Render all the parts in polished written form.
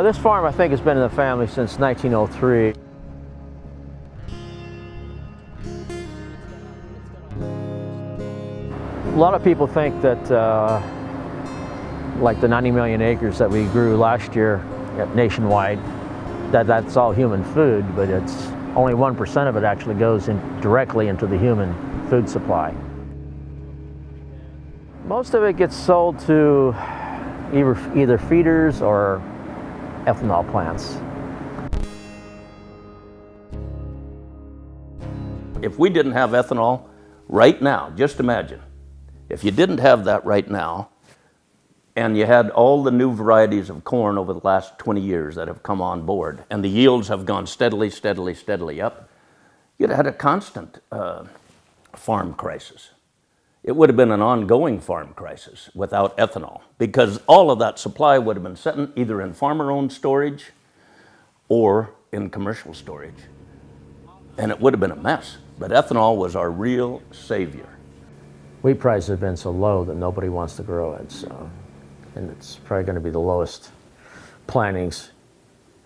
This farm, I think, has been in the family since 1903. A lot of people think that like the 90 million acres that we grew last year nationwide, that's all human food, but it's only 1% of it actually goes directly into the human food supply. Most of it gets sold to either feeders or ethanol plants. If we didn't have ethanol right now, just imagine, if you didn't have that right now, and you had all the new varieties of corn over the last 20 years that have come on board, and the yields have gone steadily up, you'd have had a constant farm crisis. It would have been an ongoing farm crisis without ethanol, because all of that supply would have been sitting either in farmer-owned storage or in commercial storage. And it would have been a mess, but ethanol was our real savior. Wheat prices have been so low that nobody wants to grow it, so, and it's probably going to be the lowest plantings,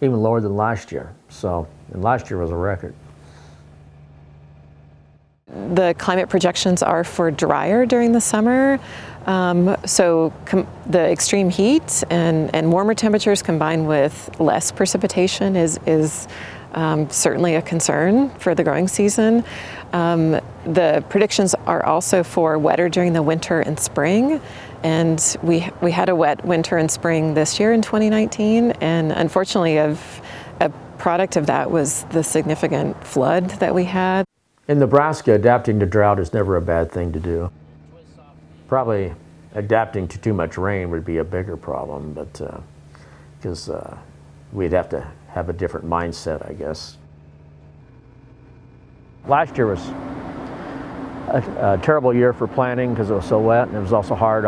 even lower than last year. So, and last year was a record. The climate projections are for drier during the summer, so the extreme heat and warmer temperatures combined with less precipitation is certainly a concern for the growing season. The predictions are also for wetter during the winter and spring, and we had a wet winter and spring this year in 2019, and unfortunately a product of that was the significant flood that we had. In Nebraska, adapting to drought is never a bad thing to do. Probably adapting to too much rain would be a bigger problem, but because we'd have to have a different mindset, I guess. Last year was a terrible year for planting because it was so wet, and it was also hard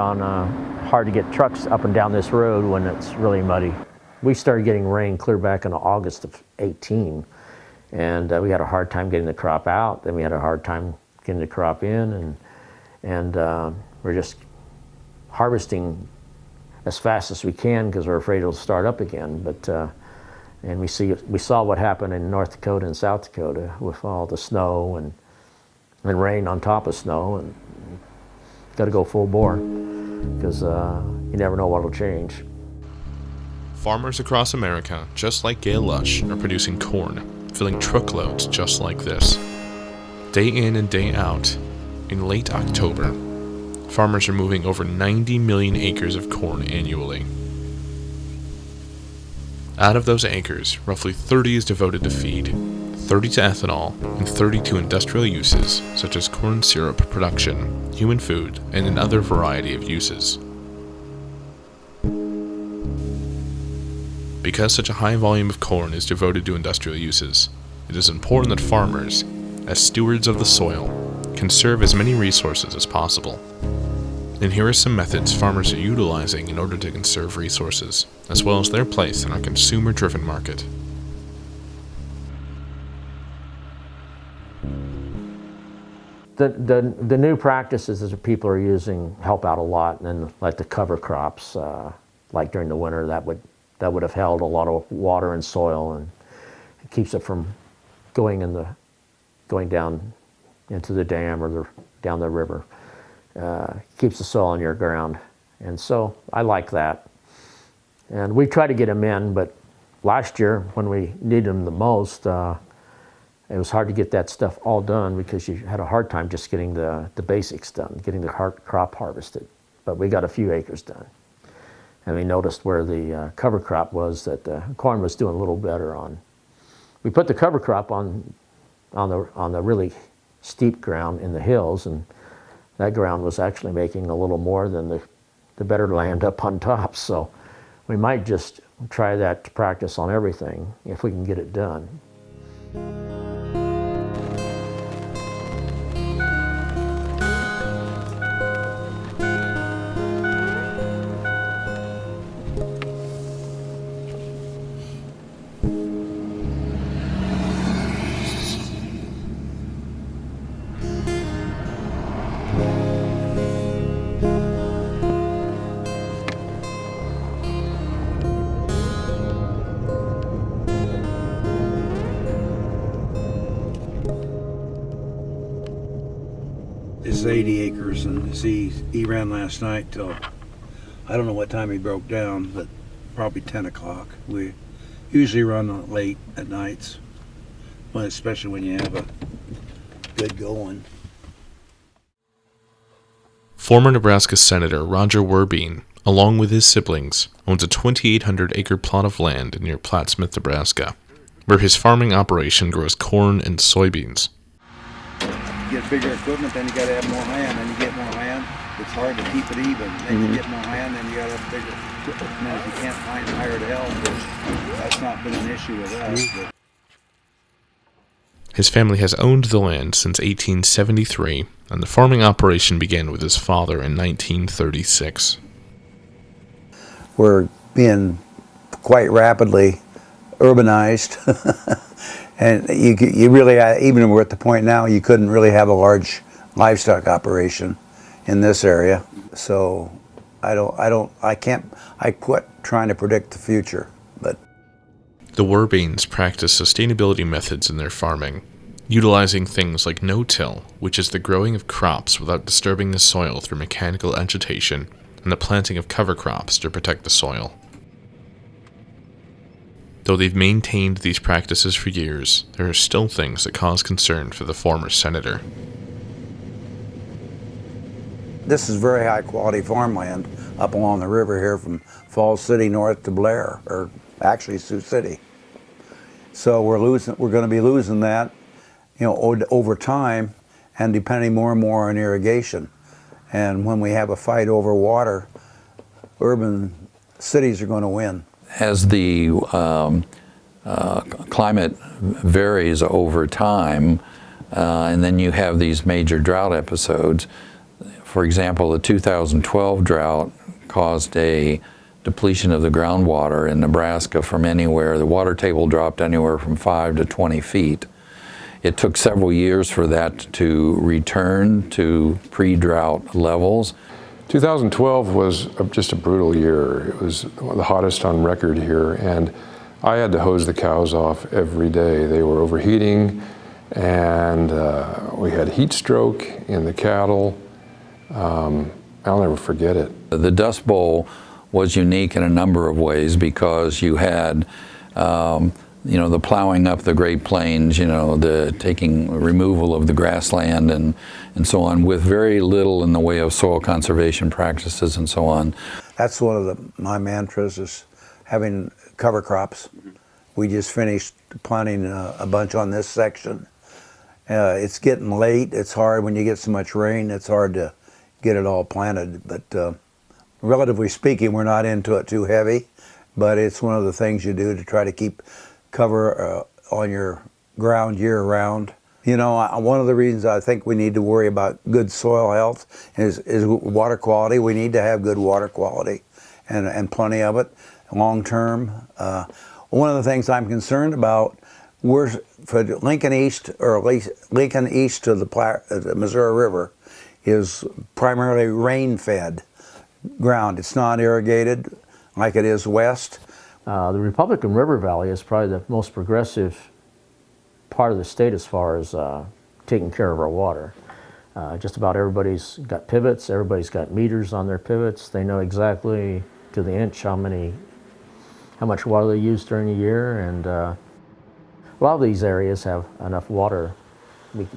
to get trucks up and down this road when it's really muddy. We started getting rain clear back in August of 18. And we had a hard time getting the crop out. Then we had a hard time getting the crop in, and we're just harvesting as fast as we can because we're afraid it'll start up again. But and we saw what happened in North Dakota and South Dakota with all the snow and rain on top of snow, and got to go full bore because you never know what will change. Farmers across America, just like Gale Lush, are producing corn, filling truckloads just like this. Day in and day out, in late October, farmers are moving over 90 million acres of corn annually. Out of those acres, roughly 30 is devoted to feed, 30 to ethanol, and 30 to industrial uses such as corn syrup production, human food, and another variety of uses. Because such a high volume of corn is devoted to industrial uses, it is important that farmers, as stewards of the soil, conserve as many resources as possible. And here are some methods farmers are utilizing in order to conserve resources, as well as their place in our consumer-driven market. The new practices that people are using help out a lot, and then like the cover crops, like during the winter, that would have held a lot of water and soil, and it keeps it from going down into the dam or down the river. Keeps the soil in your ground, and so I like that. And we try to get them in, but last year when we needed them the most, it was hard to get that stuff all done because you had a hard time just getting the basics done, getting the crop harvested. But we got a few acres done. And we noticed where the cover crop was that the corn was doing a little better on. We put the cover crop on the really steep ground in the hills, and that ground was actually making a little more than the better land up on top. So we might just try that practice on everything if we can get it done. is 80 acres, and he ran last night till, I don't know what time he broke down, but probably 10 o'clock. We usually run late at nights, well, especially when you have a good going. Former Nebraska Senator Roger Wehrbein, along with his siblings, owns a 2,800-acre plot of land near Plattsmouth, Nebraska, where his farming operation grows corn and soybeans. You get bigger equipment, then you got to have more land. Then you get more land, it's hard to keep it even. Then you get more land, then you got to have bigger equipment. And then if you can't find hired help, that's not been an issue with us. But His family has owned the land since 1873, and the farming operation began with his father in 1936. we're being quite rapidly urbanized. And you really, even we're at the point now, you couldn't really have a large livestock operation in this area. So I quit trying to predict the future. But The Wehrbeins practice sustainability methods in their farming, utilizing things like no-till, which is the growing of crops without disturbing the soil through mechanical agitation, and the planting of cover crops to protect the soil. Though they've maintained these practices for years, there are still things that cause concern for the former senator. this is very high quality farmland up along the river here from Falls City north to Blair, or actually Sioux City. So we're going to be losing that, over time, and depending more and more on irrigation. And when we have a fight over water, urban cities are going to win. As the climate varies over time, and then you have these major drought episodes. For example, the 2012 drought caused a depletion of the groundwater in Nebraska from anywhere. The water table dropped anywhere from 5 to 20 feet. It took several years for that to return to pre-drought levels. 2012 was just a brutal year. It was the hottest on record here, and I had to hose the cows off every day. They were overheating, and we had heat stroke in the cattle. I'll never forget it. The Dust Bowl was unique in a number of ways because you had the plowing up the Great Plains, the removal of the grassland and so on, with very little in the way of soil conservation practices and so on. That's one of my mantras, is having cover crops. We just finished planting a bunch on this section. It's getting late. It's hard when you get so much rain. It's hard to get it all planted. But relatively speaking, we're not into it too heavy. But it's one of the things you do to try to keep cover on your ground year round. One of the reasons I think we need to worry about good soil health is water quality. We need to have good water quality and plenty of it long term. One of the things I'm concerned about, we're for Lincoln East, or at least Lincoln East to the Missouri River, is primarily rain-fed ground. It's not irrigated like it is west. The Republican River Valley is probably the most progressive part of the state as far as taking care of our water. Just about everybody's got pivots, everybody's got meters on their pivots. They know exactly to the inch how much water they use during the year, and a lot of these areas have enough water. We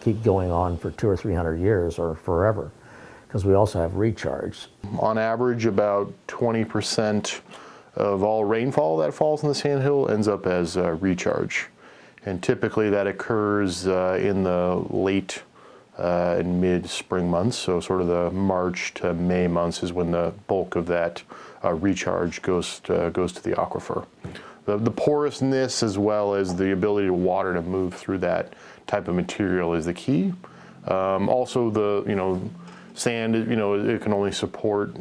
keep going on for 200 or 300 years or forever, because we also have recharge. On average, about 20% of all rainfall that falls in the Sandhill ends up as recharge. And typically that occurs in the late and mid-spring months, so sort of the March to May months is when the bulk of that recharge goes to the aquifer. The porousness, as well as the ability of water to move through that type of material, is the key. Also, the sand, it can only support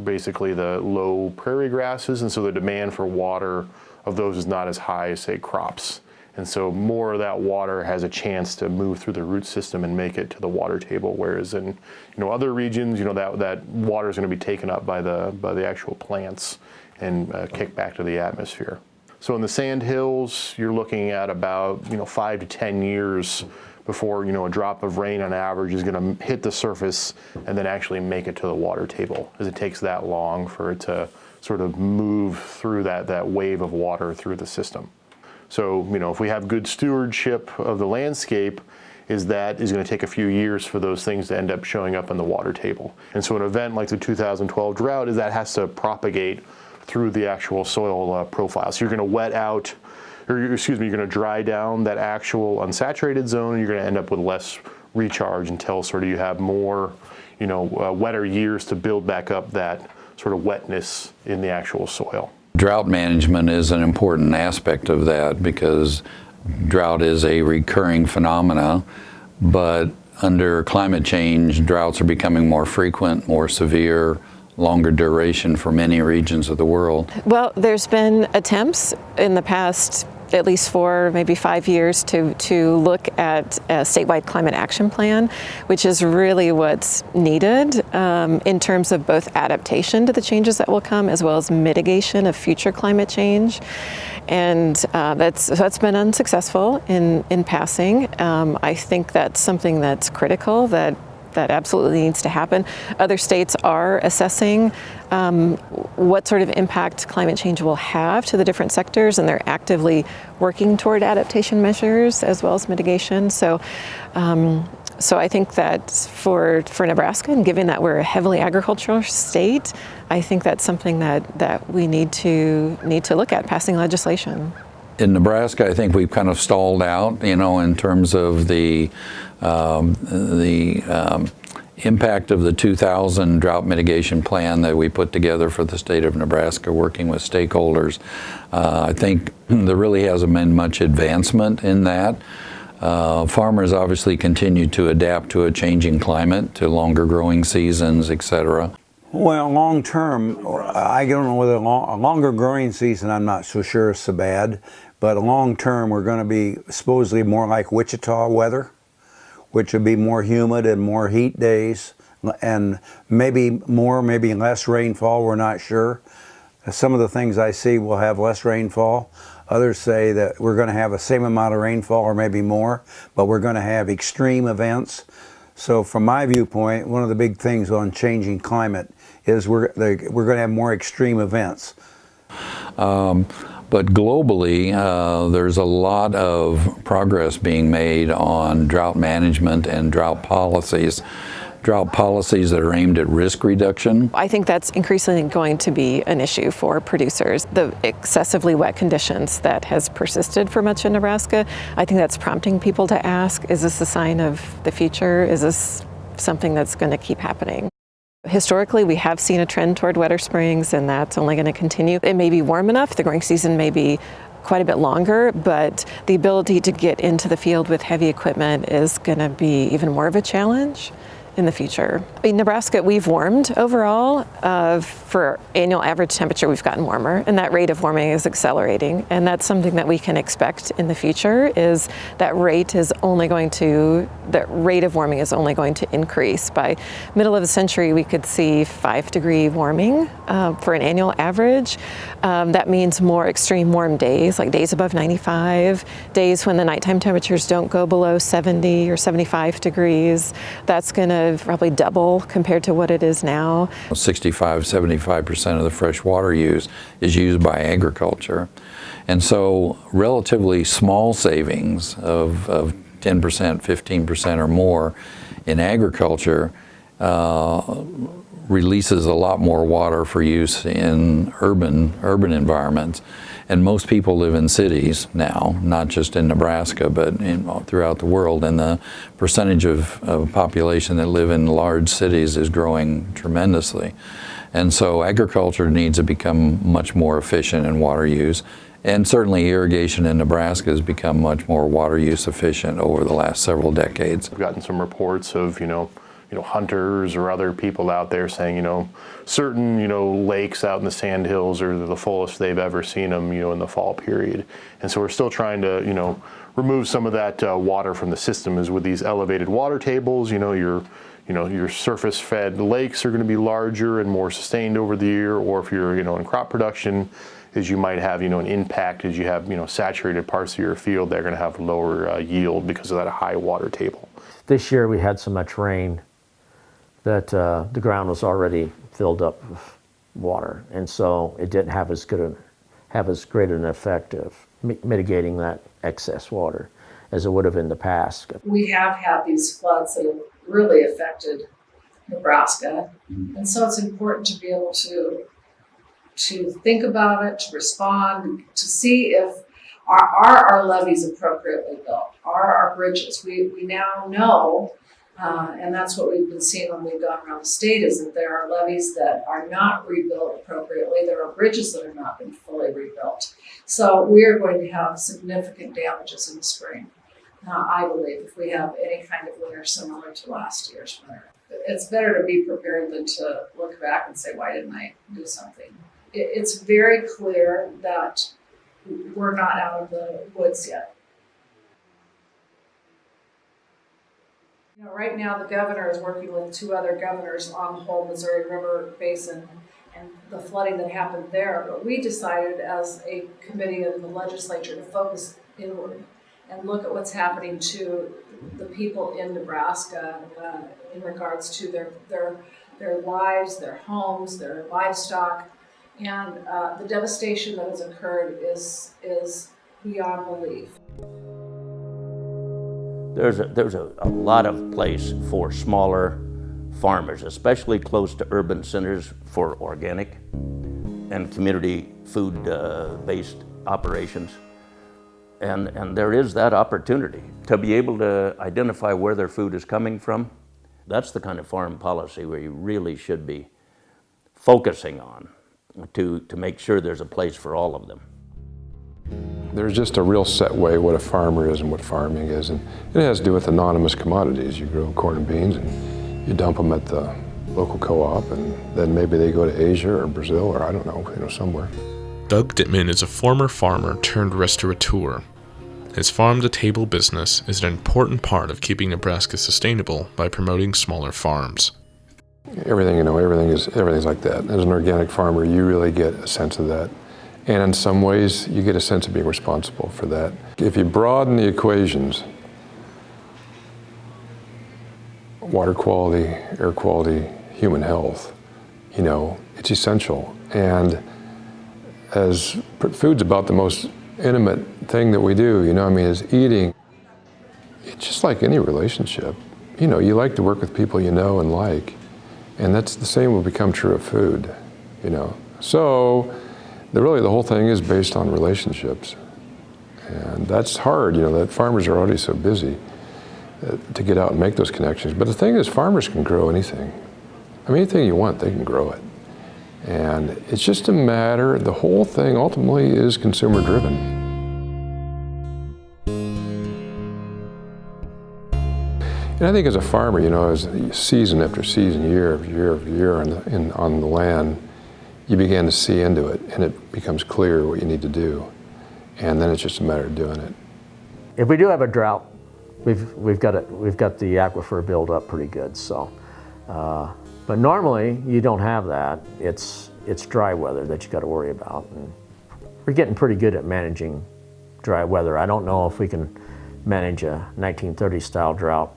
basically the low prairie grasses, and so the demand for water of those is not as high as, say, crops. And so more of that water has a chance to move through the root system and make it to the water table, whereas in other regions, that water is going to be taken up by the actual plants and kicked back to the atmosphere. So in the Sandhills, you're looking at about 5 to 10 years before, a drop of rain on average is going to hit the surface and then actually make it to the water table, as it takes that long for it to sort of move through that wave of water through the system. So, if we have good stewardship of the landscape, that is going to take a few years for those things to end up showing up on the water table. And so an event like the 2012 drought is that has to propagate through the actual soil profile. So you're going to wet out, you're going to dry down that actual unsaturated zone, and you're going to end up with less recharge until sort of you have more, wetter years to build back up that sort of wetness in the actual soil. Drought management is an important aspect of that because drought is a recurring phenomena, but under climate change, droughts are becoming more frequent, more severe, longer duration for many regions of the world. Well, there's been attempts in the past at least 4, maybe 5 years to look at a statewide climate action plan, which is really what's needed in terms of both adaptation to the changes that will come as well as mitigation of future climate change. And that's been unsuccessful in passing. I think that's something that's critical, that absolutely needs to happen. Other states are assessing what sort of impact climate change will have to the different sectors, and they're actively working toward adaptation measures as well as mitigation. So I think that for Nebraska, and given that we're a heavily agricultural state, I think that's something that we need to look at passing legislation. In Nebraska, I think we've kind of stalled out, in terms of the impact of the 2000 drought mitigation plan that we put together for the state of Nebraska, working with stakeholders. I think there really hasn't been much advancement in that. Farmers obviously continue to adapt to a changing climate, to longer growing seasons, etc. Well, long term, I don't know whether a longer growing season, I'm not so sure is so bad, but long term we're going to be supposedly more like Wichita weather, which would be more humid and more heat days, and maybe more, maybe less rainfall, we're not sure. Some of the things I see will have less rainfall. Others say that we're going to have the same amount of rainfall or maybe more, but we're going to have extreme events. So from my viewpoint, one of the big things on changing climate is we're going to have more extreme events. But globally, there's a lot of progress being made on drought management and drought policies that are aimed at risk reduction. I think that's increasingly going to be an issue for producers. The excessively wet conditions that has persisted for much of Nebraska, I think that's prompting people to ask, is this a sign of the future? Is this something that's going to keep happening? Historically, we have seen a trend toward wetter springs, and that's only going to continue. It may be warm enough, the growing season may be quite a bit longer, but the ability to get into the field with heavy equipment is going to be even more of a challenge in the future. In Nebraska, we've warmed overall. For annual average temperature, we've gotten warmer, and that rate of warming is accelerating. And that's something that we can expect in the future, is that rate of warming is only going to increase. By middle of the century, we could see 5-degree warming for an annual average. That means more extreme warm days, like days above 95, days when the nighttime temperatures don't go below 70 or 75 degrees. That's going to probably double compared to what it is now. 65-75% of the fresh water use is used by agriculture. And so relatively small savings of 10%, 15% or more in agriculture releases a lot more water for use in urban environments. And most people live in cities now, not just in Nebraska, but throughout the world. And the percentage of population that live in large cities is growing tremendously. And so agriculture needs to become much more efficient in water use. And certainly irrigation in Nebraska has become much more water use efficient over the last several decades. We've gotten some reports of, hunters or other people out there saying, certain, lakes out in the sandhills are the fullest they've ever seen them, in the fall period. And so we're still trying to, remove some of that water from the system. Is with these elevated water tables, your surface-fed lakes are going to be larger and more sustained over the year. Or if you're, in crop production, as you might have, an impact as you have, saturated parts of your field, they're going to have lower yield because of that high water table. This year we had so much rain that the ground was already filled up with water, and so it didn't have as great an effect of mitigating that excess water as it would have in the past. We have had these floods that have really affected Nebraska, and so it's important to be able to think about it, to respond, to see if our levees appropriately built, are our bridges. We now know, and that's what we've been seeing when we've gone around the state, is that there are levees that are not rebuilt appropriately. There are bridges that have not been fully rebuilt. So we are going to have significant damages in the spring, I believe, if we have any kind of winter similar to last year's winter. It's better to be prepared than to look back and say, why didn't I do something? It's very clear that we're not out of the woods yet. Right now the governor is working with 2 other governors on the whole Missouri River Basin and the flooding that happened there. But we decided as a committee of the legislature to focus inward and look at what's happening to the people in Nebraska in regards to their lives, their homes, their livestock. And the devastation that has occurred is beyond belief. There's a lot of place for smaller farmers, especially close to urban centers, for organic and community food-based operations. And there is that opportunity to be able to identify where their food is coming from. That's the kind of farm policy where you really should be focusing on to make sure there's a place for all of them. There's just a real set way what a farmer is and what farming is, and it has to do with anonymous commodities. You grow corn and beans and you dump them at the local co-op, and then maybe they go to Asia or Brazil or I don't know, somewhere. Doug Dittman is a former farmer turned restaurateur. His farm-to-table business is an important part of keeping Nebraska sustainable by promoting smaller farms. Everything's like that. As an organic farmer, you really get a sense of that. And in some ways, you get a sense of being responsible for that. If you broaden the equations, water quality, air quality, human health, it's essential. And as food's about the most intimate thing that we do, is eating. It's just like any relationship. You like to work with people you know and like. And that's the same will become true of food, So the whole thing is based on relationships. And that's hard, that farmers are already so busy to get out and make those connections. But the thing is, farmers can grow anything. Anything you want, they can grow it. And it's just a matter, the whole thing ultimately is consumer driven. And I think as a farmer, as season after season, year after year after year on the land, you begin to see into it, and it becomes clear what you need to do. And then it's just a matter of doing it. If we do have a drought, we've got the aquifer build up pretty good. So, but normally you don't have that. It's dry weather that you got to worry about, and we're getting pretty good at managing dry weather. I don't know if we can manage a 1930s style drought.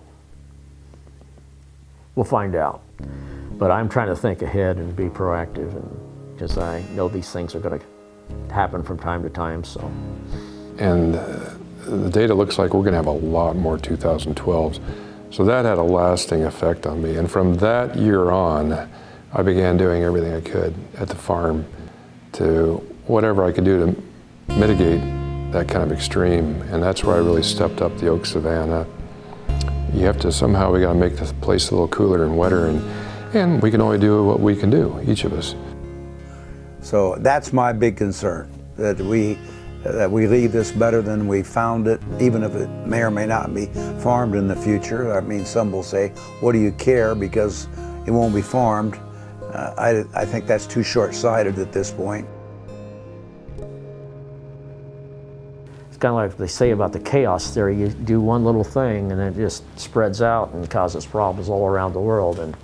We'll find out. But I'm trying to think ahead and be proactive, and because I know these things are going to happen from time to time. So, and the data looks like we're going to have a lot more 2012s. So that had a lasting effect on me. And from that year on, I began doing everything I could at the farm to whatever I could do to mitigate that kind of extreme. And that's where I really stepped up the oak savanna. You have to somehow, we got to make the place a little cooler and wetter, and we can only do what we can do, each of us. So that's my big concern, that we leave this better than we found it, even if it may or may not be farmed in the future. Some will say, what do you care, because it won't be farmed. I think that's too short-sighted at this point. it's kind of like they say about the chaos theory. You do one little thing and it just spreads out and causes problems all around the world. And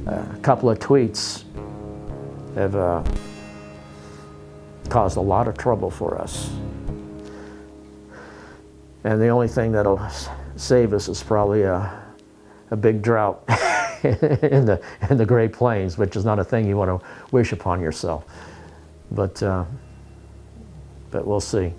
a couple of tweets have caused a lot of trouble for us. And the only thing that'll save us is probably a big drought in the Great Plains, which is not a thing you want to wish upon yourself. But we'll see.